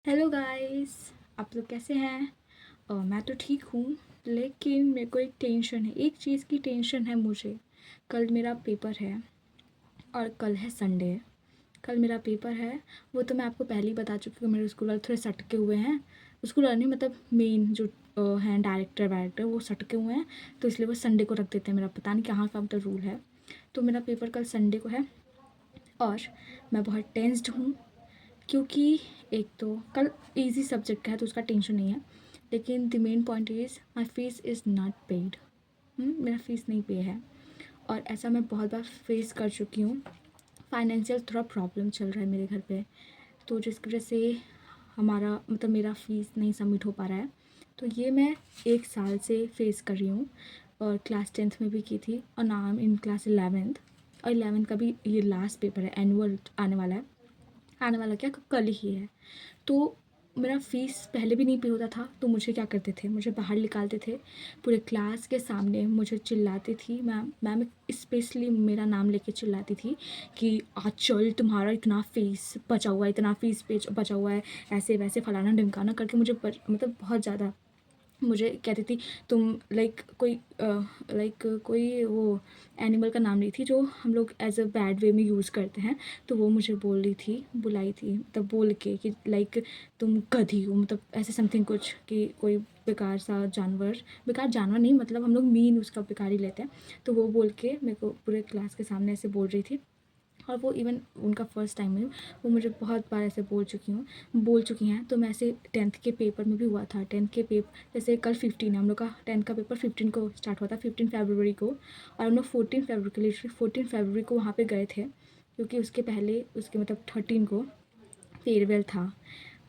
Hello guys. आप लोग कैसे हैं? मैं तो ठीक हूँ। लेकिन मेरे को एक टेंशन है, एक चीज़ की टेंशन है मुझे। कल मेरा पेपर है और कल है संडे। कल मेरा पेपर है। वो तो मैं आपको पहले ही बता चुकी हूँ, मेरे स्कूल वाले थोड़े सटके हुए हैं। स्कूल वाले नहीं, मतलब मेन जो हैं डायरेक्टर वायरेक्टर, वो सटके हुए हैं। तो इसलिए वो संडे को रख देते हैं। मेरा पता नहीं कहाँ का मतलब रूल है। तो मेरा पेपर कल संडे को है और मैं बहुत टेंस्ड हूँ, क्योंकि एक तो कल इजी सब्जेक्ट का है तो उसका टेंशन नहीं है। लेकिन the main point is my fees is not paid. मेरा फ़ीस नहीं पे है। और ऐसा मैं बहुत बार फेस कर चुकी हूँ। फाइनेंशियल थोड़ा प्रॉब्लम चल रहा है मेरे घर पे, तो जिसकी वजह से हमारा मतलब मेरा फ़ीस नहीं सबमिट हो पा रहा है। तो ये मैं 1 साल से फेस कर रही हूँ। और क्लास 10th में भी की थी और now I am in class 11th। और 11th का भी ये लास्ट पेपर है, एनुअल आने वाला है। आने वाला क्या, कल ही है। तो मेरा फ़ीस पहले भी नहीं पे होता था, तो मुझे क्या करते थे, मुझे बाहर निकालते थे। पूरे क्लास के सामने मुझे चिल्लाती थी मैम। मैम स्पेशली मेरा नाम लेके चिल्लाती थी कि आज चल, तुम्हारा इतना फ़ीस बचा हुआ है, इतना फ़ीस पे बचा हुआ है, ऐसे वैसे फलाना ढिमकाना करके मुझे मतलब बहुत ज़्यादा मुझे कहती थी तुम लाइक कोई वो एनिमल का नाम नहीं थी जो हम लोग एज अ बैड वे में यूज़ करते हैं। तो वो मुझे बोल रही थी, बुलाई थी, मतलब बोल के कि लाइक तुम गधी हो, मतलब ऐसे समथिंग कुछ, कि कोई बेकार सा जानवर। बेकार जानवर नहीं, मतलब हम लोग मीन उसका बेकार ही लेते हैं। तो वो बोल के मेरे को पूरे क्लास के सामने ऐसे बोल रही थी। और वो इवन उनका फर्स्ट टाइम है, वो मुझे बहुत बार ऐसे बोल चुकी हैं। तो मैं ऐसे 10th के पेपर में भी हुआ था। 10th के पेपर जैसे कल 15 है हम लोग का, 10th का पेपर 15 को स्टार्ट हुआ था, 15 फरवरी को। और हम लोग 14 फरवरी के लिए 14 फरवरी को वहाँ पे गए थे, क्योंकि उसके पहले उसके मतलब 13 को फेयरवेल था।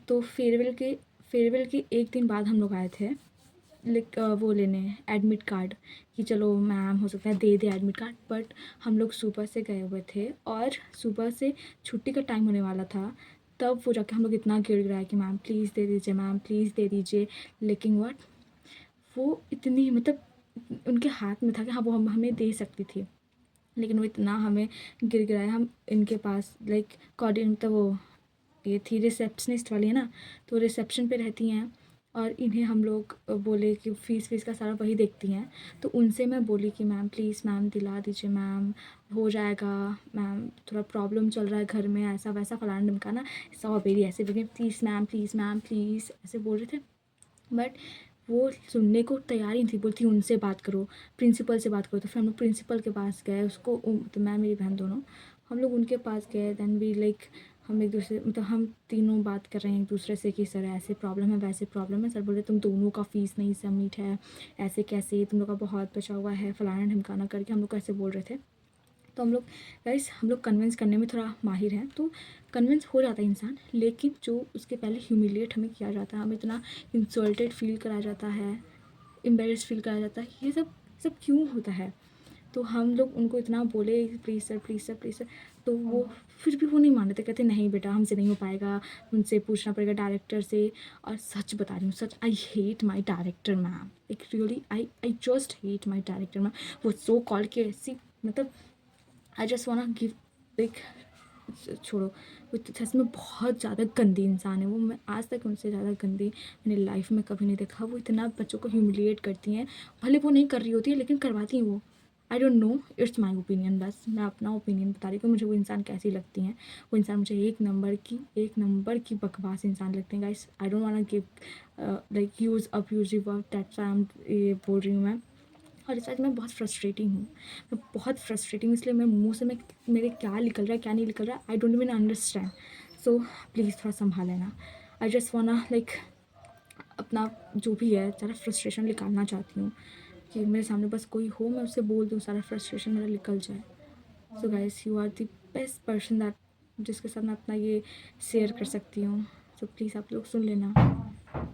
तो फेयरवेल के एक दिन बाद हम लोग आए थे वो लेने एडमिट कार्ड, कि चलो मैम हो सकता है दे दे एडमिट कार्ड। बट हम लोग सुबह से गए हुए थे और सुबह से छुट्टी का टाइम होने वाला था, तब वो जाके हम लोग इतना गिड़गिड़ाए कि मैम प्लीज़ दे दीजिए, मैम प्लीज़ दे दीजिए। लेकिन व्हाट, वो इतनी मतलब उनके हाथ में था कि हाँ वो हमें दे सकती थी। लेकिन वो इतना हमें गिड़गिड़ाए, हम इनके पास लाइक कोऑर्डिनेटर, वो ये थी रिसेप्शनिस्ट वाली है ना, तो रिसेप्शन पे रहती हैं। और इन्हें हम लोग बोले कि फ़ीस का सारा वही देखती हैं। तो उनसे मैं बोली कि मैम प्लीज़ मैम दिला दीजिए मैम, हो जाएगा मैम, थोड़ा प्रॉब्लम चल रहा है घर में, ऐसा वैसा फलाना ढिमकाना, स्ट्रॉबेरी ऐसे बोले, please ma'am please ma'am please ऐसे बोल रहे थे। बट वो सुनने को तैयार ही नहीं थी, बोलती उनसे बात करो, प्रिंसिपल से बात करो। तो फिर हम लोग प्रिंसिपल के पास गए, उसको तो मैं मेरी बहन दोनों हम लोग उनके पास गए। दैन वी लाइक हम एक दूसरे मतलब हम तीनों बात कर रहे हैं एक दूसरे से कि सर ऐसे प्रॉब्लम है वैसे प्रॉब्लम है। सर बोले तुम दोनों का फ़ीस नहीं सबमिट है, ऐसे कैसे, तुम लोग का बहुत बचा हुआ है, फलाना ढिमकाना करके हम लोग को ऐसे बोल रहे थे। तो हम लोग गाइस हम लोग कन्विंस करने में थोड़ा माहिर हैं, तो कन्विंस हो जाता है इंसान। लेकिन जो उसके पहले ह्यूमिलिएट हमें किया जाता है, हमें इतना इंसल्टेड फील कराया जाता है, एम्बेरस फील कराया जाता है, ये सब सब क्यों होता है? तो हम लोग उनको इतना बोले please sir please sir please sir. तो वो फिर भी वो नहीं मान रहे थे, कहते नहीं बेटा हमसे नहीं हो पाएगा, उनसे पूछना पड़ेगा डायरेक्टर से। और सच बता रही हूँ, सच, I hate my director ma'am, एक really I just hate my director ma'am. वो सो कॉल के ऐसी मतलब I just wanna give like, छोड़ो। वो तो सच में बहुत ज़्यादा गंदी इंसान है वो। मैं आज तक उनसे ज़्यादा गंदी मैंने लाइफ में कभी नहीं देखा। वो इतना बच्चों को ह्यूमिलिएट करती हैं, भले वो नहीं कर रही होती है लेकिन करवाती हैं वो। I don't know, it's my opinion, बस मैं अपना ओपिनियन बता रही हूँ कि मुझे वो इंसान कैसी लगती हैं। वो इंसान मुझे एक नंबर की बकवास इंसान लगते हैं guys. I don't want give like use abusive word, that's why I am ये बोल रही हूँ मैं। और इस वजह मैं बहुत फ्रस्ट्रेटिंग हूँ, मैं बहुत फ्रस्ट्रेटिंग, इसलिए मैं मुंह से मैं मेरे क्या निकल रहा है क्या नहीं निकल रहा है, I don't even understand. So please थोड़ा संभाल लेना। आई जस्ट वाना लाइक अपना जो भी है सारा फ्रस्ट्रेशन निकालना चाहती हूँ, कि मेरे सामने बस कोई हो, मैं उससे बोल दूँ, सारा फ्रस्ट्रेशन मेरा निकल जाए। So guys you are the best person that, जिसके साथ मैं अपना ये शेयर कर सकती हूँ। सो प्लीज़ आप लोग सुन लेना।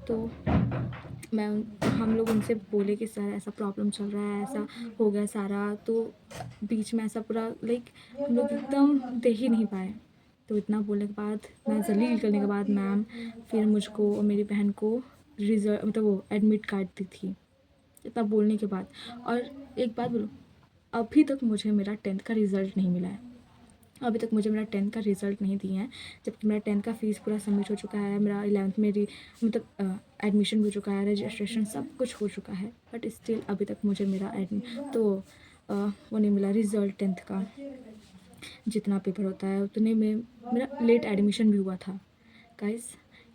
तो मैं हम लोग उनसे बोले कि सर ऐसा प्रॉब्लम चल रहा है, ऐसा हो गया सारा। तो बीच में ऐसा पूरा लाइक हम लोग एकदम दे ही नहीं पाए। तो इतना बोलने के बाद, मैं जलील करने के बाद, मैम फिर मुझको और मेरी बहन को रिजल्ट मतलब वो एडमिट कार्ड दी थी, इतना बोलने के बाद। और एक बात बोलो, अभी तक मुझे मेरा 10th का रिज़ल्ट नहीं मिला है। अभी तक मुझे मेरा 10th का रिज़ल्ट नहीं दिए हैं, जबकि मेरा 10th का फ़ीस पूरा सबमिट हो चुका है, मेरा 11th में मतलब एडमिशन भी हो चुका है, रजिस्ट्रेशन सब कुछ हो चुका है, बट स्टिल अभी तक मुझे मेरा वो नहीं मिला रिज़ल्ट 10th का। जितना पेपर होता है उतने में मेरा लेट एडमिशन भी हुआ था गाइस,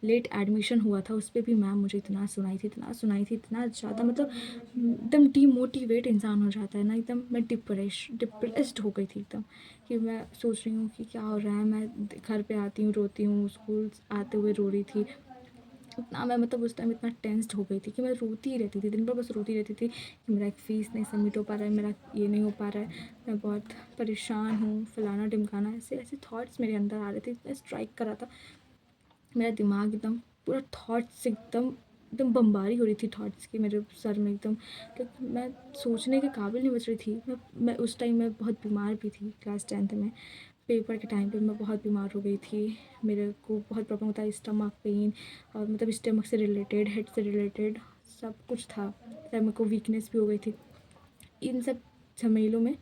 लेट एडमिशन हुआ था, उस पर भी मैम मुझे इतना सुनाई थी, इतना सुनाई थी, इतना ज़्यादा, मतलब एकदम डीमोटिवेट इंसान हो जाता है ना, एकदम मैं डिप्रेस्ड हो गई थी एकदम, कि मैं सोच रही हूँ कि क्या हो रहा है, मैं घर पे आती हूँ रोती हूँ, स्कूल आते हुए रो रही थी, इतना मैं मतलब उस टाइम इतना टेंस्ड हो गई थी कि मैं रोती ही रहती थी, दिन भर बस रोती रहती थी कि मेरा एक फ़ीस नहीं सबमिट हो पा रहा है, मेरा ये नहीं हो पा रहा है, मैं बहुत परेशान हूँ, फलाना ढिमकाना, ऐसे ऐसे थॉट्स मेरे अंदर आ रहे थे, इतना स्ट्राइक कर रहा था मेरा दिमाग, एकदम पूरा थॉट्स एकदम एकदम बमबारी हो रही थी थॉट्स की मेरे सर में एकदम, क्योंकि मैं सोचने के काबिल नहीं बच रही थी। मैं उस टाइम मैं बहुत बीमार भी थी, क्लास 10th में पेपर के टाइम पे मैं बहुत बीमार हो गई थी, मेरे को बहुत प्रॉब्लम होता है, स्टमक पेन और मतलब स्टमक से रिलेटेड, हेड से रिलेटेड सब कुछ था, फिर मेरे को वीकनेस भी हो गई थी। इन सब झमेलों में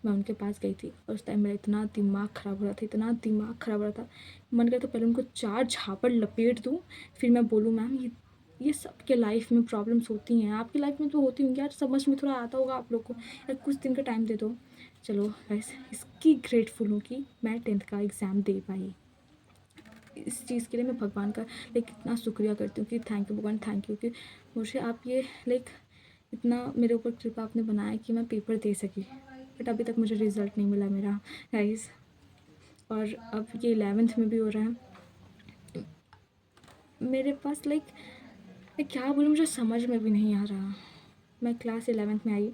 मैं उनके पास गई थी और उस टाइम मेरा इतना दिमाग ख़राब हो रहा था, इतना दिमाग ख़राब हो रहा था, मन करता पहले उनको 4 झापड़ लपेट दूँ, फिर मैं बोलूँ मैम ये सबके लाइफ में प्रॉब्लम्स होती हैं, आपकी लाइफ में तो होती होंगी यार, समझ में थोड़ा आता होगा आप लोग को, यार कुछ दिन का टाइम दे दो। चलो गाइस, इसकी ग्रेटफुल हूँ कि मैं 10th का एग्ज़ाम दे पाई। इस चीज़ के लिए मैं भगवान का इतना शुक्रिया करती हूँ कि थैंक यू भगवान, थैंक यू कि मुझे आप ये इतना मेरे ऊपर कृपा आपने बनाया कि मैं पेपर दे सकी, बट अभी तक मुझे रिज़ल्ट नहीं मिला मेरा गाइस, और अब ये 11th में भी हो रहा है मेरे पास, मैं क्या बोलूँ, मुझे समझ में भी नहीं आ रहा। मैं क्लास 11th में आई,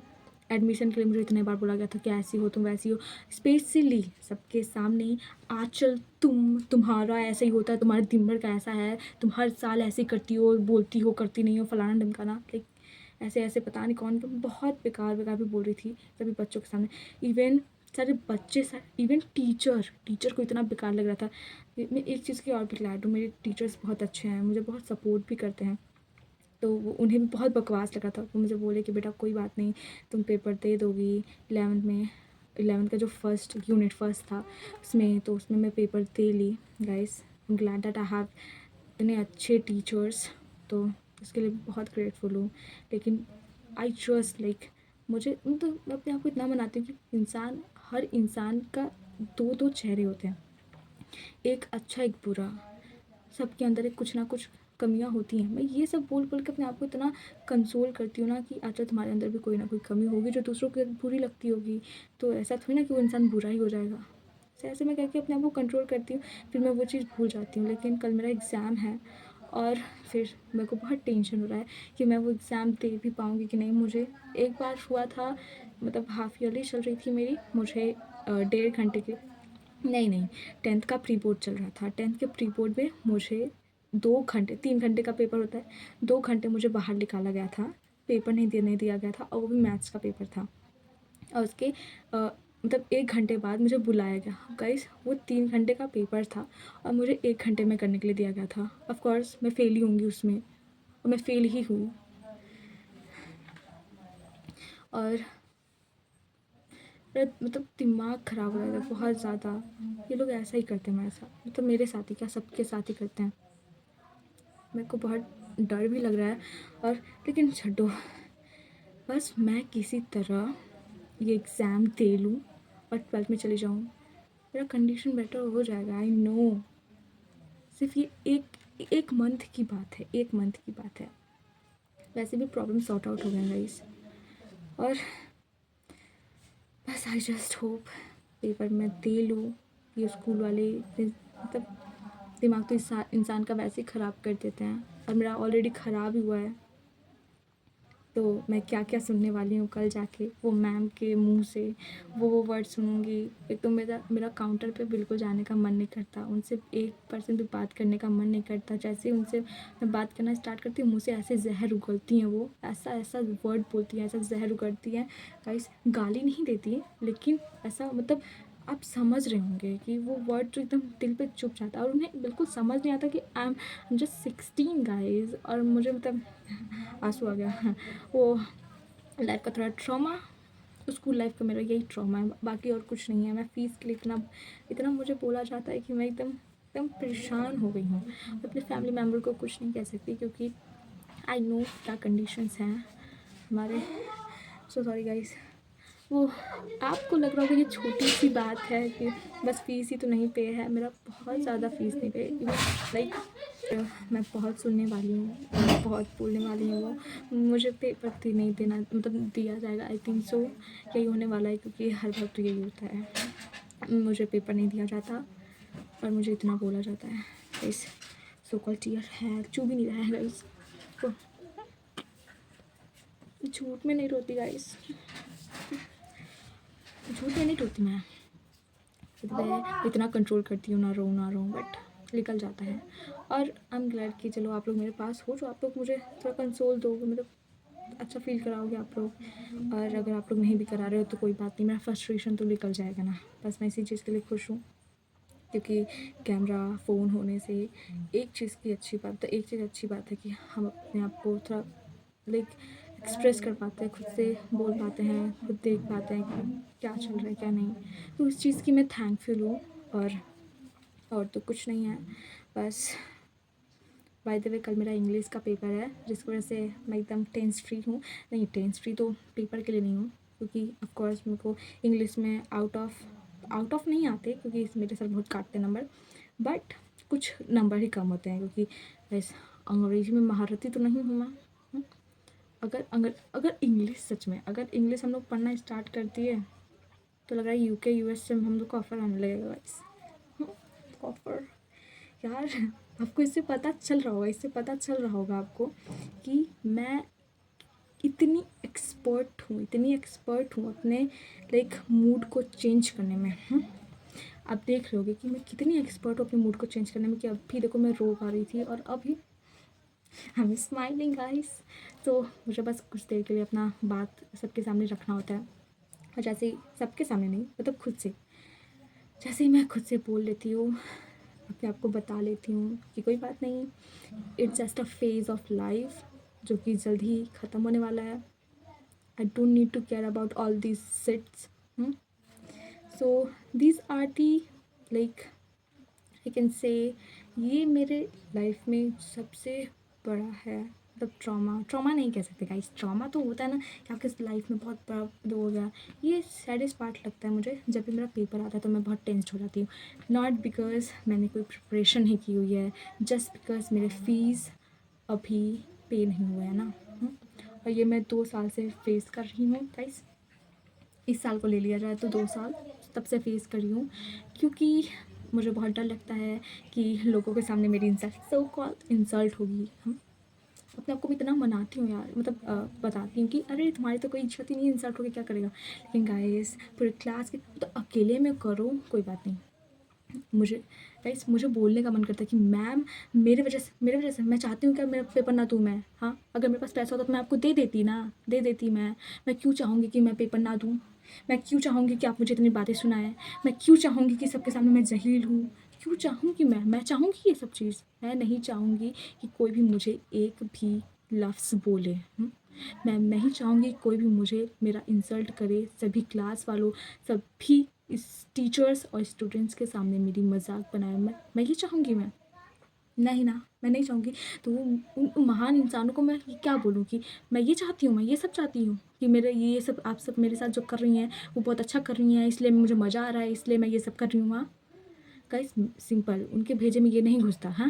एडमिशन के लिए मुझे इतने बार बोला गया था कि ऐसी हो तुम वैसी हो, स्पेशली सबके सामने ही, आंचल तुम्हारा ऐसा ही होता है, तुम्हारा दिन भर का ऐसा है, तुम हर साल ऐसे ही करती हो, बोलती हो, करती नहीं हो, फलाना ढमकाना, ऐसे ऐसे पता नहीं कौन बहुत बेकार बेकार भी बोल रही थी सभी बच्चों के सामने, इवन सारे बच्चे इवन टीचर को इतना बेकार लग रहा था। मैं एक चीज़ की और भी ग्लैड हूँ, मेरे टीचर्स बहुत अच्छे हैं, मुझे बहुत सपोर्ट भी करते हैं, तो वो उन्हें भी बहुत बकवास लगा था, वो मुझे बोले कि बेटा कोई बात नहीं, तुम पेपर दे दोगी 11th में। 11th का जो फर्स्ट यूनिट फर्स्ट था उसमें मैं पेपर दे ली guys, glad that I have इतने अच्छे टीचर्स, तो इसके लिए बहुत ग्रेटफुल हूँ। लेकिन आई ट्रस्ट मुझे मतलब मैं अपने आप को इतना मनाती हूँ कि हर इंसान का दो दो चेहरे होते हैं, एक अच्छा एक बुरा, सबके अंदर एक कुछ ना कुछ कमियां होती हैं। मैं ये सब बोल बोल के अपने आप को इतना कंसोल करती हूँ ना कि अच्छा तुम्हारे अंदर भी कोई ना कोई कमी होगी जो दूसरों को बुरी लगती होगी, तो ऐसा थोड़ी ना कि वो इंसान बुरा ही हो जाएगा। ऐसे मैं कह के अपने आप को कंट्रोल करती हूँ, फिर मैं वो चीज़ भूल जाती हूँ। लेकिन कल मेरा एग्ज़ाम है और फिर मेरे को बहुत टेंशन हो रहा है कि मैं वो एग्ज़ाम दे भी पाऊँगी कि नहीं। मुझे एक बार हुआ था, मतलब हाफ़ ईयरली चल रही थी मेरी, मुझे 1.5 घंटे के, नहीं 10th का प्री बोर्ड चल रहा था, 10th के प्री बोर्ड में मुझे 2 घंटे, 3 घंटे का पेपर होता है, 2 घंटे मुझे बाहर निकाला गया था, पेपर नहीं देने दिया गया था, और वो भी मैथ्स का पेपर था। और उसके मतलब 1 घंटे बाद मुझे बुलाया गया गाइस, वो 3 घंटे का पेपर था और मुझे 1 घंटे में करने के लिए दिया गया था। ऑफ कोर्स मैं फेल ही होंगी उसमें, और मैं फेल ही हुई। और मेरा मतलब दिमाग ख़राब हो रहा था बहुत ज़्यादा, ये लोग ऐसा ही करते हैं मेरे साथ, मतलब मेरे साथ ही क्या, सबके साथ ही करते हैं। मेरे को बहुत डर भी लग रहा है, और लेकिन छड्डो, बस मैं किसी तरह ये एग्ज़ाम दे लूँ और 12th में चली जाऊँ, मेरा कंडीशन बेटर हो जाएगा, आई नो। सिर्फ ये एक मंथ की बात है, 1 मंथ की बात है, वैसे भी प्रॉब्लम सॉर्ट आउट हो गया गाइस। और बस आई जस्ट होप पेपर मैं दे लूँ, ये स्कूल वाले मतलब दिमाग तो इंसान का वैसे ही ख़राब कर देते हैं, और मेरा ऑलरेडी ख़राब ही हुआ है। तो मैं क्या क्या सुनने वाली हूँ कल जाके वो मैम के मुंह से, वो वर्ड सुनूंगी। एक तो मेरा मेरा काउंटर पे बिल्कुल जाने का मन नहीं करता, उनसे 1% भी बात करने का मन नहीं करता। जैसे ही उनसे मैं बात करना स्टार्ट करती हूँ, मुँह से ऐसे जहर उगलती हैं, वो ऐसा ऐसा वर्ड बोलती हैं, ऐसा जहर उगलती हैं गाइस। गाली नहीं देती है, लेकिन ऐसा मतलब आप समझ रहे होंगे कि वो वर्ड जो एकदम दिल पे चुभ जाता है, और उन्हें बिल्कुल समझ नहीं आता कि आई एम जस्ट 16 गाइज। और मुझे मतलब आंसू आ गया वो लाइफ का थोड़ा ट्रॉमा स्कूल लाइफ का मेरा यही ट्रॉमा है, बाकी और कुछ नहीं है। मैं फ़ीस के लिए इतना इतना मुझे बोला जाता है कि मैं एकदम एकदम परेशान हो गई हूँ। मैं अपने फैमिली मेम्बर को कुछ नहीं कह सकती क्योंकि आई नो क्या कंडीशंस हैं हमारे। So sorry guys. वो आपको लग रहा होगा ये छोटी सी बात है कि बस फ़ीस ही तो नहीं पे है, मेरा बहुत ज़्यादा फ़ीस नहीं पे। इवन लाइक मैं बहुत सुनने वाली हूँ, बहुत बोलने वाली हूँ। वो मुझे पेपर भी नहीं देना, मतलब दिया जाएगा, आई थिंक सो यही होने वाला है क्योंकि हर वक्त यही होता है, मुझे पेपर नहीं दिया जाता और मुझे इतना बोला जाता है। इस सो कॉल्ड टीयर है, चुभ भी नहीं रहा है गाइस। तो झूठ में नहीं रोती गाइस, झूठ में नहीं रोती मैं इतना कंट्रोल करती हूँ, ना रो बट निकल जाता है। और आई एम ग्लैड कि चलो आप लोग मेरे पास हो, जो आप लोग मुझे थोड़ा कंसोल दोगे, मतलब अच्छा फील कराओगे आप लोग। और अगर आप लोग नहीं भी करा रहे हो तो कोई बात नहीं, मेरा फ्रस्ट्रेशन तो निकल जाएगा ना। बस मैं इसी चीज़ के लिए खुश हूँ क्योंकि कैमरा फ़ोन होने से एक चीज़ की अच्छी बात, तो एक चीज़ अच्छी बात है कि हम अपने आप को थोड़ा लाइक एक्सप्रेस कर पाते हैं, खुद से बोल पाते हैं, खुद देख पाते हैं कि क्या चल रहा है क्या नहीं। तो इस चीज़ की मैं थैंकफुल हूँ। और तो कुछ नहीं है बस। बाय द वे कल मेरा इंग्लिश का पेपर है जिसकी वजह से मैं एकदम टेंस फ्री हूँ। नहीं, टेंस फ्री तो पेपर के लिए नहीं हूँ क्योंकि ऑफ कोर्स मेरे को इंग्लिश में आउट ऑफ नहीं आते क्योंकि मेरे सर बहुत काटते नंबर, बट कुछ नंबर ही कम होते हैं क्योंकि बस अंग्रेजी में महारती तो नहीं हूँ मैं। हम्म। अगर इंग्लिश सच में अगर इंग्लिश हम लोग पढ़ना स्टार्ट करती है तो लग रहा है यूके यूएस से हम लोग को ऑफर आने लगेगा गाइस। ऑफर यार, आपको इससे पता चल रहा होगा आपको कि मैं इतनी एक्सपर्ट हूँ अपने लाइक मूड को चेंज करने में। आप देख रहे होगे कि मैं कितनी एक्सपर्ट हूँ अपने मूड को चेंज करने में कि अभी देखो मैं रो पा रही थी और अभी आई एम स्माइलिंग गाइस। तो मुझे बस कुछ देर के लिए अपना बात सबके सामने रखना होता है, और जैसे ही सबके सामने नहीं, मतलब खुद से, जैसे ही मैं खुद से बोल लेती हूँ, अपने आप को बता लेती हूँ कि कोई बात नहीं, it's just a phase of life जो कि जल्द ही ख़त्म होने वाला है। I don't need to care about all these shits. So these are the like I can say ये मेरे लाइफ में सबसे बड़ा है, मतलब ट्रॉमा नहीं कह सकते गाइस। ट्रॉमा तो होता है ना कि आपके लाइफ में बहुत बड़ा वो हो गया। ये सैडेस्ट पार्ट लगता है मुझे जब भी मेरा पेपर आता है तो मैं बहुत टेंस्ड हो जाती हूँ। नॉट बिकॉज मैंने कोई प्रिपरेशन नहीं की हुई है, जस्ट बिकॉज मेरे फीस अभी पे नहीं हुए हैं ना। और ये मैं 2 साल से फेस कर रही हूँ गाइस। इस साल को ले लिया जाए तो 2 साल तब से फेस कर रही हूँ क्योंकि मुझे बहुत डर लगता है कि लोगों के सामने मेरी सो कॉल्ड इंसल्ट होगी। हम अपने आप को भी इतना मनाती हूँ यार, मतलब बताती हूँ कि अरे तुम्हारी तो कोई इज्जत ही नहीं, इंसल्ट होकर क्या करेगा। लेकिन गाइस पूरे क्लास के तो अकेले में करो कोई बात नहीं, मुझे बोलने का मन करता है कि मैम मेरे वजह से मैं चाहती हूँ कि मेरा पेपर ना दूँ मैं। हाँ, अगर मेरे पास पैसा होता तो मैं आपको दे देती मैं क्यों चाहूँगी कि मैं पेपर ना दूँ। मैं क्यों चाहूँगी कि आप मुझे इतनी बातें सुनाएं। मैं क्यों चाहूँगी कि सबके सामने मैं जहील हूँ। क्यों चाहूँगी मैं चाहूँगी ये सब चीज़। मैं नहीं चाहूँगी कि कोई भी मुझे एक भी लफ्ज़ बोले। मैं नहीं चाहूँगी कोई भी मुझे मेरा इंसल्ट करे। सभी क्लास वालों, सभी इस टीचर्स और स्टूडेंट्स के सामने मेरी मजाक बनाए। मैं ये चाहूँगी मैं नहीं ना, मैं नहीं चाहूँगी। तो उन महान इंसानों को मैं क्या बोलूँ कि मैं ये चाहती हूँ, मैं ये सब चाहती हूँ कि मेरे ये सब आप सब मेरे साथ जो कर रही हैं वो बहुत अच्छा कर रही हैं, इसलिए मुझे मज़ा आ रहा है, इसलिए मैं ये सब कर रही हूँ। हाँ गाइस, सिंपल उनके भेजे में ये नहीं घुसता। हाँ,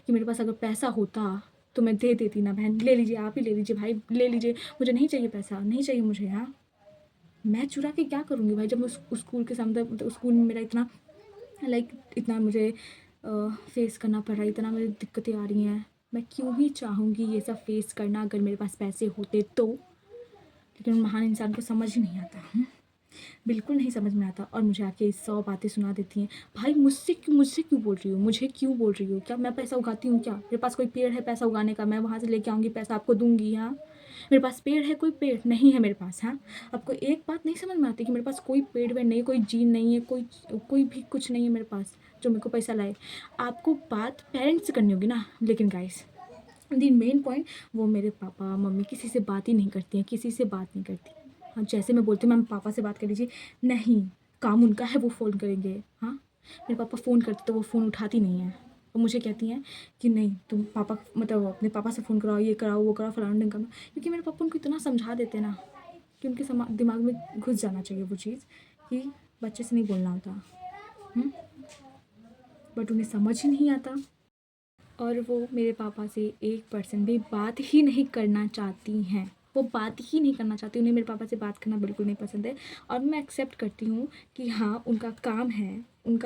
कि मेरे पास अगर पैसा होता तो मैं दे देती ना। बहन ले लीजिए, आप ही ले लीजिए, भाई ले लीजिए, मुझे नहीं चाहिए पैसा, नहीं चाहिए मुझे। हाँ, मैं चुरा के क्या करूँगी भाई, जब मैं उस स्कूल के सामने, मतलब स्कूल में मेरा इतना लाइक इतना मुझे फेस करना पड़ रहा है, इतना मुझे दिक्कतें आ रही हैं। मैं क्यों ही चाहूँगी ये सब फेस करना अगर मेरे पास पैसे होते तो। लेकिन उन महान इंसान को समझ ही नहीं आता। बिल्कुल नहीं समझ में आता और मुझे आके 100 बातें सुना देती हैं। भाई मुझसे क्यों बोल रही हो, मुझे क्यों बोल रही हो? क्या मैं पैसा उगाती हूँ क्या? मेरे पास कोई पेड़ है पैसा उगाने का? मैं वहाँ से लेके आऊँगी पैसा आपको दूँगी? हाँ, मेरे पास पेड़ है? कोई पेड़ नहीं है मेरे पास। हाँ, आपको एक बात नहीं समझ में आती कि मेरे पास कोई पेड़ वेड़ नहीं, कोई जीन नहीं है, कोई भी कुछ नहीं है मेरे पास जो मेरे को पैसा लाए। आपको बात पेरेंट्स से करनी होगी ना। लेकिन गाइस दी मेन पॉइंट, वो मेरे पापा मम्मी किसी से बात ही नहीं करती हैं, किसी से बात नहीं करती। हाँ, जैसे मैं बोलती हूँ मैम पापा से बात कर लीजिए, नहीं, काम उनका है, वो फ़ोन करेंगे। हाँ, मेरे पापा फ़ोन करते तो वो फ़ोन उठाती नहीं हैं, तो मुझे कहती हैं कि नहीं तुम पापा मतलब अपने पापा से फ़ोन कराओ, ये कराओ, वो कराओ, फलाना ढिमकाना। क्योंकि मेरे पापा उनको इतना समझा देते हैं ना कि उनके दिमाग में घुस जाना चाहिए वो चीज़ कि बच्चे से नहीं बोलना होता। बट उन्हें समझ ही नहीं आता और वो मेरे पापा से 1% भी बात ही नहीं करना चाहती हैं। वो बात ही नहीं करना चाहती, उन्हें मेरे पापा से बात करना बिल्कुल नहीं पसंद है। और मैं एक्सेप्ट करती हूँ कि हाँ, उनका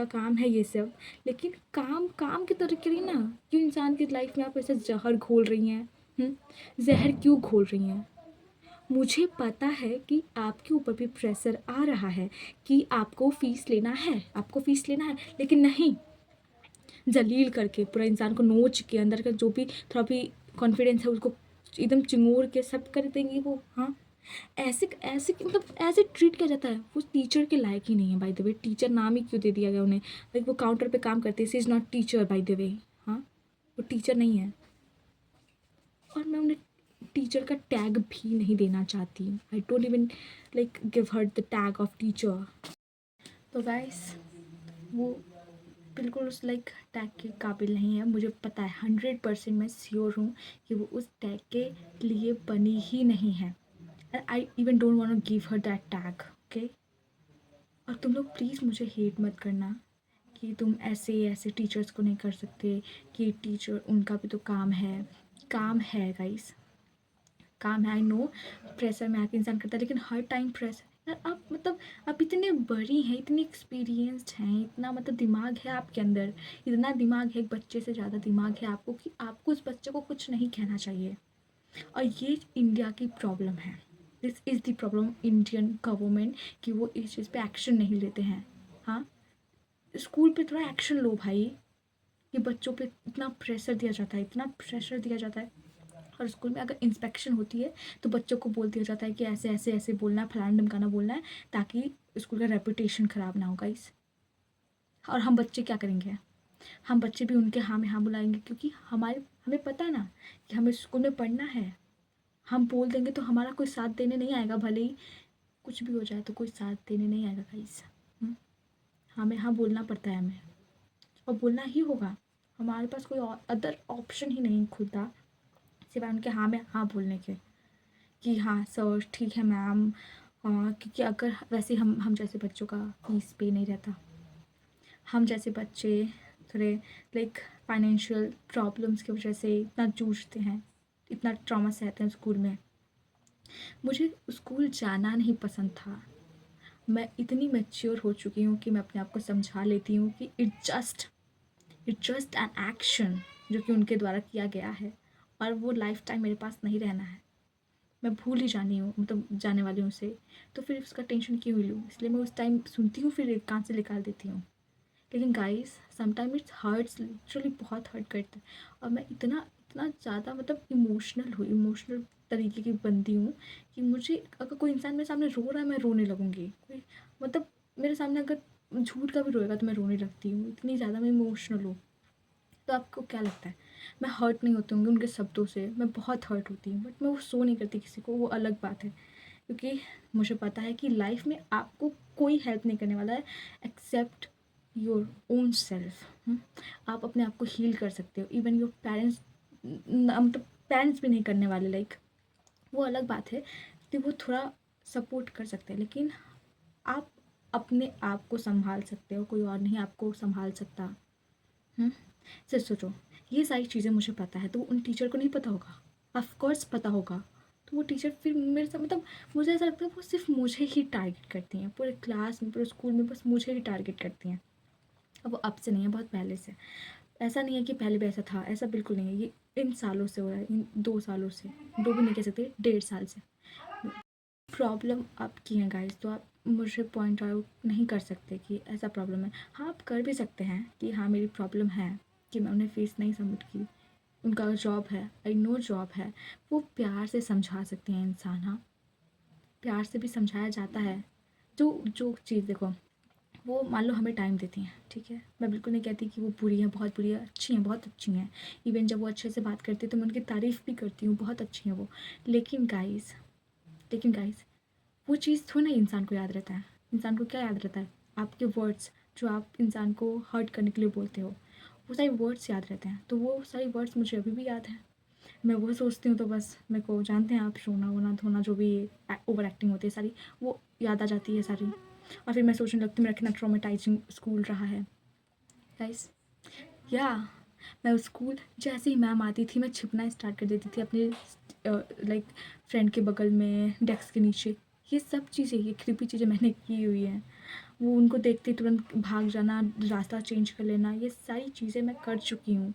काम है ये सब। लेकिन काम काम की तरह करिए ना, क्यों इंसान की लाइफ में आप ऐसे ज़हर घोल रही हैं? ज़हर क्यों घोल रही हैं? मुझे पता है कि आपके ऊपर भी प्रेशर आ रहा है कि आपको फ़ीस लेना है, लेकिन नहीं, जलील करके पूरा इंसान को नोच के अंदर का जो भी थोड़ा भी कॉन्फिडेंस है उसको एकदम चिंगूर के सब कर देंगी वो। हाँ, ऐसे ऐसे मतलब ऐसे ट्रीट किया जाता है। वो टीचर के लायक ही नहीं है बाय द वे। टीचर नाम ही क्यों दे दिया गया उन्हें? लाइक वो काउंटर पे काम करते हैं, she is not teacher by the way. हाँ, वो टीचर नहीं है और मैं उन्हें टीचर का टैग भी नहीं देना चाहती। I don't even like give her the tag of teacher. तो गाइस, वो बिल्कुल उस लाइक टैग के काबिल नहीं है। मुझे पता है, 100% मैं श्योर हूँ कि वो उस टैग के लिए बनी ही नहीं है। And I even don't want to give her that tag. Okay, और तुम लोग प्लीज़ मुझे हेट मत करना कि तुम ऐसे ऐसे टीचर्स को नहीं कर सकते, कि टीचर उनका भी तो काम है गाइस, काम है। आई नो प्रेशर में आके इंसान करता है, लेकिन हर टाइम प्रेशर यार, आप मतलब आप इतने बड़ी हैं, इतनी एक्सपीरियंस्ड हैं, इतना मतलब दिमाग है आपके अंदर, इतना दिमाग है, एक बच्चे से ज़्यादा दिमाग है आपको, कि आपको उस बच्चे को कुछ नहीं कहना चाहिए। और ये इंडिया की प्रॉब्लम है, this is the problem Indian government, कि वो इस चीज़ पे एक्शन नहीं लेते हैं। हाँ, स्कूल पे थोड़ा एक्शन लो भाई। ये बच्चों पे इतना प्रेशर दिया जाता है, इतना प्रेशर दिया जाता है। और स्कूल में अगर इंस्पेक्शन होती है तो बच्चों को बोल दिया जाता है कि ऐसे ऐसे ऐसे बोलना है, फलाना ढमकाना बोलना है, ताकि स्कूल का रेपुटेशन ख़राब ना हो गाइस। और हम बच्चे क्या करेंगे? हम बच्चे भी उनके हाँ में हाँ बुलाएंगे, क्योंकि हमें पता है ना कि हमें स्कूल में पढ़ना है। हम बोल देंगे तो हमारा कोई साथ देने नहीं आएगा, भले ही कुछ भी हो जाए तो कोई साथ देने नहीं आएगा गाइस। हमें हाँ बोलना पड़ता है हमें, और बोलना ही होगा। हमारे पास कोई अदर ऑप्शन ही नहीं खुलता सिवाय उनके हाँ में हाँ बोलने के, कि हाँ सर ठीक है मैम। क्योंकि अगर वैसे हम जैसे बच्चों का फीस पे नहीं रहता, हम जैसे बच्चे थोड़े लाइक फाइनेंशियल प्रॉब्लम्स की वजह से इतना जूझते हैं, इतना ट्रॉमा सहते हैं स्कूल में। मुझे स्कूल जाना नहीं पसंद था। मैं इतनी मैच्योर हो चुकी हूँ कि मैं अपने आप को समझा लेती हूँ कि इट जस्ट एन एक्शन जो कि उनके द्वारा किया गया है, और वो लाइफ टाइम मेरे पास नहीं रहना है। मैं भूल ही जानी हूँ, मतलब जाने वाली हूँ उसे, तो फिर उसका टेंशन क्यों ही लूँ? इसलिए मैं उस टाइम सुनती हूँ, फिर कान से निकाल देती हूँ। लेकिन guys, sometime it's hurts, literally बहुत हर्ट करता है। और मैं इतना इतना ज़्यादा मतलब इमोशनल तरीके की बंदी हूँ कि मुझे अगर कोई इंसान मेरे सामने रो रहा है, मैं रोने लगूँगी। कोई मतलब मेरे सामने अगर झूठ का भी रोएगा तो मैं रोने लगती हूँ, इतनी ज़्यादा मैं इमोशनल हूँ। तो आपको क्या लगता है, मैं हर्ट नहीं होती होंगी उनके शब्दों से? मैं बहुत हर्ट होती हूँ, बट मैं वो शो नहीं करती किसी को, वो अलग बात है। क्योंकि मुझे पता है कि लाइफ में आपको कोई हेल्प नहीं करने वाला है एक्सेप्ट योर ओन सेल्फ। आप अपने आप को हील कर सकते हो, इवन योर पेरेंट्स, मतलब पेरेंट्स भी नहीं करने वाले, लाइक वो अलग बात है कि वो थोड़ा सपोर्ट कर सकते हैं, लेकिन आप अपने आप को संभाल सकते हो, कोई और नहीं आपको संभाल सकता। सिर्फ सोचो, ये सारी चीज़ें मुझे पता है, तो उन टीचर को नहीं पता होगा? ऑफ कोर्स पता होगा। तो वो टीचर फिर मेरे साथ मतलब मुझे ऐसा लगता है वो सिर्फ मुझे ही टारगेट करती हैं, पूरे क्लास में, पूरे स्कूल में बस मुझे ही टारगेट करती हैं। अब वो अब से नहीं है, बहुत पहले से। ऐसा नहीं है कि पहले भी ऐसा था, ऐसा बिल्कुल नहीं है। ये इन सालों से हो रहा है, इन 2 सालों से, 2 भी नहीं कह सकते, 1.5 साल से। प्रॉब्लम आपकी है गाइस, तो आप मुझे पॉइंट आउट नहीं कर सकते कि ऐसा प्रॉब्लम है। हाँ, आप कर भी सकते हैं कि हाँ मेरी प्रॉब्लम है कि मैं उन्हें फीस नहीं सबमिट की, उनका जॉब है, आई नो जॉब है। वो प्यार से समझा सकते हैं इंसान। हाँ, प्यार से भी समझाया जाता है। जो जो चीज़ देखो, वो मान लो हमें टाइम देती हैं, ठीक है, मैं बिल्कुल नहीं कहती कि वो बुरी हैं, बहुत बुरी हैं, अच्छी हैं, बहुत अच्छी हैं। इवन जब वो अच्छे से बात करती है तो मैं उनकी तारीफ़ भी करती हूँ, बहुत अच्छी हैं वो। लेकिन गाइस, वो चीज़ थोड़ी ना इंसान को याद रहता है। इंसान को क्या याद रहता है? आपके वर्ड्स जो आप इंसान को हर्ट करने के लिए बोलते हो, वो सारे वर्ड्स याद रहते हैं। तो वो सारे वर्ड्स मुझे अभी भी याद हैं। मैं वो सोचती हूँ तो बस मेरे को, जानते हैं आप, रोना वोना धोना जो भी ओवर एक्टिंग होती है सारी, वो याद आ जाती है सारी। और फिर मैं सोचने लगती हूँ मेरा कितना ट्रॉमेटाइजिंग स्कूल रहा है गाइस। या मैं स्कूल, जैसे ही मैम आती थी मैं छिपना स्टार्ट कर देती थी अपने लाइक फ्रेंड के बगल में, डेस्क के नीचे। ये सब चीज़ें, ये क्रीपी चीज़ें मैंने की हुई हैं। वो उनको देखते ही तुरंत भाग जाना, रास्ता चेंज कर लेना, ये सारी चीज़ें मैं कर चुकी हूँ।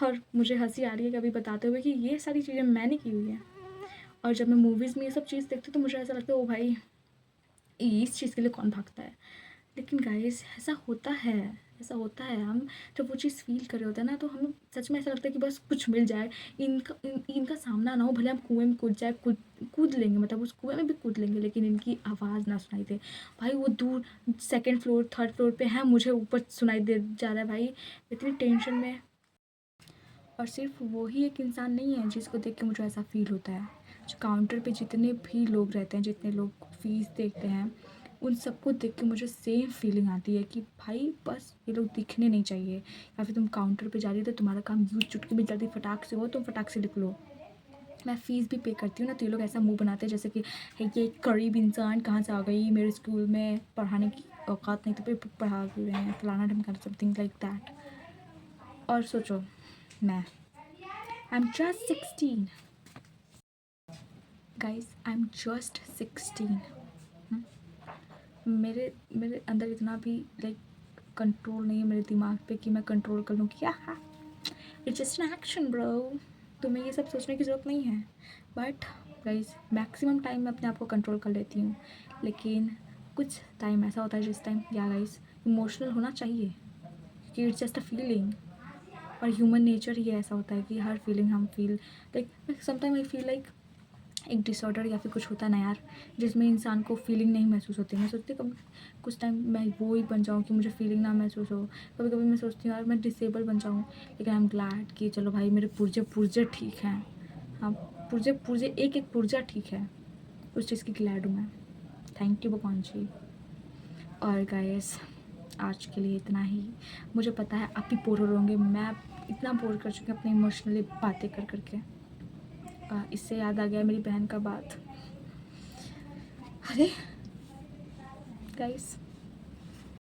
और मुझे हंसी आ रही है कभी बताते हुए कि ये सारी चीज़ें मैंने की हुई हैं। और जब मैं मूवीज़ में ये सब चीज़ देखती हूँ तो मुझे ऐसा लगता है ओ भाई, इस चीज़ के लिए कौन भागता है। लेकिन गाइस ऐसा होता है, ऐसा होता है। हम जब वो चीज़ फ़ील कर रहे होते हैं ना, तो हमें सच में ऐसा लगता है कि बस कुछ मिल जाए, इनका सामना ना हो, भले हम कुएँ में कूद जाए, कूद लेंगे, मतलब उस कुएँ में भी कूद लेंगे, लेकिन इनकी आवाज़ ना सुनाई दे। भाई वो दूर सेकंड फ्लोर, थर्ड फ्लोर पे है, मुझे ऊपर सुनाई दे जा रहा है भाई, इतनी टेंशन में। और सिर्फ वो ही एक इंसान नहीं है जिसको देख के मुझे ऐसा फ़ील होता है। जो काउंटर पे जितने भी लोग रहते हैं, जितने लोग फ़ीस देखते हैं, उन सबको देख के मुझे सेम फीलिंग आती है कि भाई बस ये लोग दिखने नहीं चाहिए। या फिर तुम काउंटर पे जा रही हो तो तुम्हारा काम यूँ चुटकी में जल्दी फटाक से हो, तुम फटाक से लिख लो। मैं फ़ीस भी पे करती हूँ ना, तो ये लोग ऐसा मुँह बनाते हैं जैसे कि है ये करीब इंसान कहाँ से आ गई, मेरे स्कूल में पढ़ाने की औकात नहीं तो फिर पढ़ा क्यों रहे हैं, फलाना ढमकाना, समथिंग लाइक दैट। और सोचो, मैं I am just 16 guys, I am just 16। मेरे मेरे अंदर इतना भी लाइक कंट्रोल नहीं है मेरे दिमाग पे कि मैं कंट्रोल कर लूँ कि हाँ, it's just an action bro, तुम्हें ये सब सोचने की ज़रूरत नहीं है। बट गाइस मैक्सिमम टाइम मैं अपने आप को कंट्रोल कर लेती हूँ, लेकिन कुछ टाइम ऐसा होता है जिस टाइम, या गाइस, इमोशनल होना चाहिए क्योंकि इट्स जस्ट अ फीलिंग। और ह्यूमन नेचर ही ऐसा होता है कि हर फीलिंग हम feel, like sometime I feel like एक डिसऑर्डर या फिर कुछ होता है ना यार, जिसमें इंसान को फीलिंग नहीं महसूस होती। मैं सोचती हूँ कभी कुछ टाइम मैं वो ही बन जाऊँ कि मुझे फीलिंग ना महसूस हो। कभी कभी मैं सोचती हूँ यार मैं डिसेबल बन जाऊँ, लेकिन आई एम ग्लैड कि चलो भाई मेरे पुर्जे पुर्जे ठीक हैं। हाँ, पुर्जे पुर्जे एक एक पुर्जा ठीक है, उस चीज़ की ग्लैड हूँ मैं। थैंक यू भगवान जी। और गाइस आज के लिए इतना ही। मुझे पता है आप भी बोर हो रहे होंगे, मैं इतना बोर कर चुकी हूँ अपनी इमोशनली बातें कर करके। इससे याद आ गया मेरी बहन का बात। अरे गाइस,